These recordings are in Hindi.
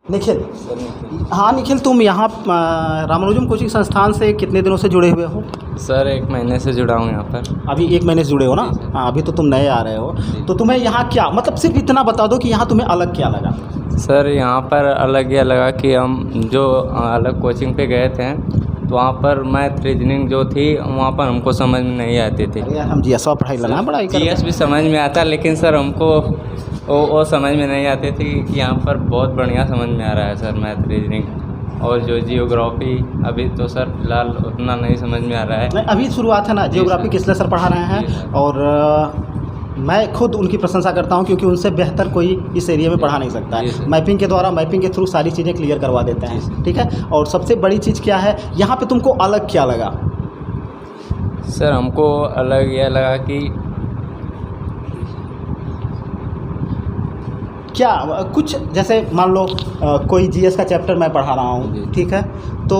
निखिल। सर निखिल। हाँ निखिल, तुम यहाँ रामानुजम कोचिंग संस्थान से कितने दिनों से जुड़े हुए हो? सर 1 महीने से जुड़ा हूँ यहाँ पर। अभी 1 महीने से जुड़े हो ना? हाँ, अभी तो तुम नए आ रहे हो। तो तुम्हें यहाँ क्या, मतलब सिर्फ इतना बता दो कि यहाँ तुम्हें अलग क्या लगा? सर यहाँ पर अलग यह लगा कि हम जो अलग कोचिंग पे गए थे तो वहाँ पर मैथ रीजनिंग जो थी वहाँ पर हमको समझ में नहीं आती थी। अरे यार, हम जीएस पढ़ाई लगा पढ़ाई जीएस भी समझ में आता, लेकिन सर हमको वो समझ में नहीं आती थी कि यहाँ पर बहुत बढ़िया समझ में आ रहा है सर मैथ रीजनिंग। और जो जियोग्राफी अभी तो सर फिलहाल उतना नहीं समझ में आ रहा है। नहीं, अभी शुरुआत है ना। जियोग्राफी किसले सर पढ़ा रहे हैं, और मैं खुद उनकी प्रशंसा करता हूं क्योंकि उनसे बेहतर कोई इस एरिया में पढ़ा नहीं सकता है। मैपिंग के द्वारा, मैपिंग के थ्रू सारी चीज़ें क्लियर करवा देते हैं। ठीक है। और सबसे बड़ी चीज़ क्या है यहाँ पे, तुमको अलग क्या लगा? सर हमको अलग यह लगा कि क्या कुछ, जैसे मान लो कोई जीएस का चैप्टर मैं पढ़ा रहा हूँ, ठीक है, तो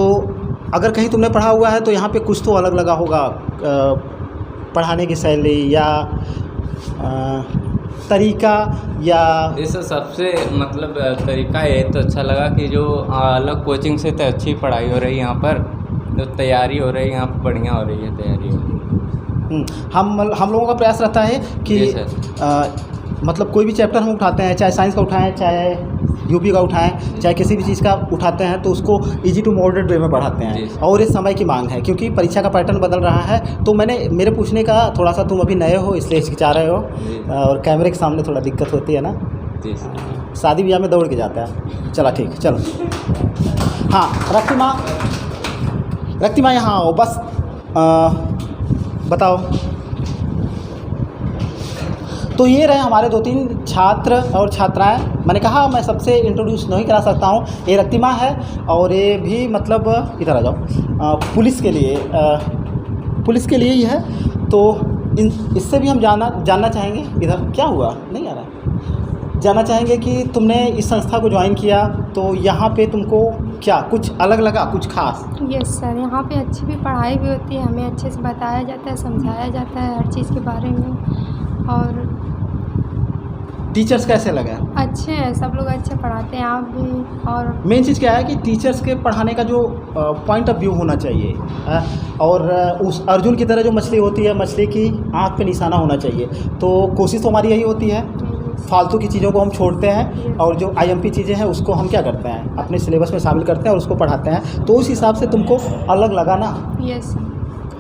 अगर कहीं तुमने पढ़ा हुआ है तो यहाँ पे कुछ तो अलग लगा होगा, पढ़ाने की शैली या तरीका, या इस सबसे मतलब तरीका ये तो अच्छा लगा कि जो अलग कोचिंग से तो अच्छी पढ़ाई हो रही है यहाँ पर, जो तैयारी हो रही है यहाँ पर बढ़िया हो रही है तैयारी। हम लोगों का प्रयास रहता है कि मतलब कोई भी चैप्टर हम उठाते हैं, चाहे साइंस का उठाएं, चाहे यूपी का उठाएं, चाहे किसी भी चीज़ का उठाते हैं, तो उसको इजी टू मॉडरेट वे में पढ़ाते हैं। और इस समय की मांग है क्योंकि परीक्षा का पैटर्न बदल रहा है। तो मेरे पूछने का थोड़ा सा, तुम अभी नए हो इसलिए हिचकिचा रहे हो, और कैमरे के सामने थोड़ा दिक्कत होती है ना। शादी ब्याह में दौड़ के जाता है। चलो ठीक, चलो। हाँ रक्ति माँ यहाँ आओ बस। बताओ। तो ये रहे हमारे 2-3 छात्र और छात्राएं। मैंने कहा मैं सबसे इंट्रोड्यूस नहीं करा सकता हूँ। ये रक्तिमा है, और ये भी मतलब इधर आ जाओ, पुलिस के लिए ही है। तो इससे भी हम जानना चाहेंगे। इधर क्या हुआ, नहीं आ रहा है? जानना चाहेंगे कि तुमने इस संस्था को ज्वाइन किया तो यहाँ पे तुमको क्या कुछ अलग लगा, कुछ खास? यस सर, यहाँ पे अच्छी भी पढ़ाई भी होती है, हमें अच्छे से बताया जाता है, समझाया जाता है हर चीज़ के बारे में। और टीचर्स कैसे लगे? अच्छे हैं, सब लोग अच्छे पढ़ाते हैं, आप भी। और मेन चीज़ क्या है कि टीचर्स के पढ़ाने का जो पॉइंट ऑफ व्यू होना चाहिए, और उस अर्जुन की तरह जो मछली होती है, मछली की आँख पे निशाना होना चाहिए। तो कोशिश तो हमारी यही होती है। फालतू की चीज़ों को हम छोड़ते हैं, और जो आईएमपी चीज़ें हैं उसको हम क्या करते हैं, अपने सिलेबस में शामिल करते हैं और उसको पढ़ाते हैं। तो उस हिसाब से तुमको अलग लगा ना? यस।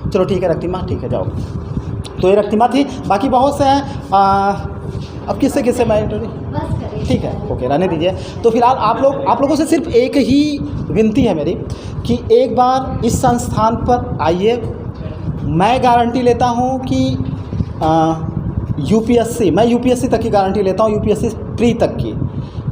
चलो ठीक है रक्तिमा, ठीक है, जाओ। तो ये रक्तिमा थी, बाकी बहुत से हैं। अब किससे मैं ठीक है, ओके, रहने दीजिए। तो फिलहाल आप लोगों से सिर्फ एक ही विनती है मेरी कि एक बार इस संस्थान पर आइए। मैं गारंटी लेता हूँ कि यूपीएससी तक की गारंटी लेता हूँ, यूपीएससी प्री तक की।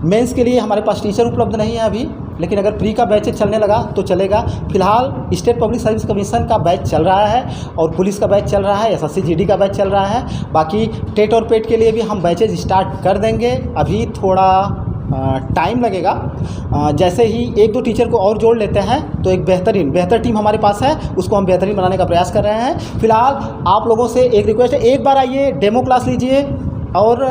मेंस के लिए हमारे पास टीचर उपलब्ध नहीं है अभी, लेकिन अगर प्री का बैच चलने लगा तो चलेगा। फिलहाल स्टेट पब्लिक सर्विस कमीशन का बैच चल रहा है, और पुलिस का बैच चल रहा है, एसएससी जीडी का बैच चल रहा है। बाकी टेट और पेट के लिए भी हम बैचेज स्टार्ट कर देंगे। अभी थोड़ा टाइम लगेगा। जैसे ही 1-2 टीचर को और जोड़ लेते हैं तो एक बेहतर टीम हमारे पास है, उसको हम बेहतरीन बनाने का प्रयास कर रहे हैं। फिलहाल आप लोगों से एक रिक्वेस्ट है, एक बार आइए, डेमो क्लास लीजिए। और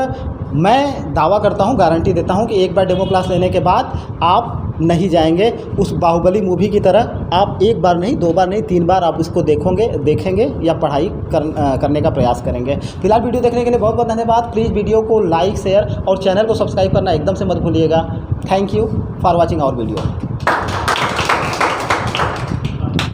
मैं दावा करता हूँ, गारंटी देता हूँ कि एक बार डेमो क्लास लेने के बाद आप नहीं जाएंगे उस बाहुबली मूवी की तरह। आप 1 बार नहीं, 2 बार नहीं, 3 बार आप इसको देखेंगे या पढ़ाई करने का प्रयास करेंगे। फिलहाल वीडियो देखने के लिए बहुत बहुत धन्यवाद। प्लीज़ वीडियो को लाइक, शेयर और चैनल को सब्सक्राइब करना एकदम से मत भूलिएगा। Thank you for watching our video.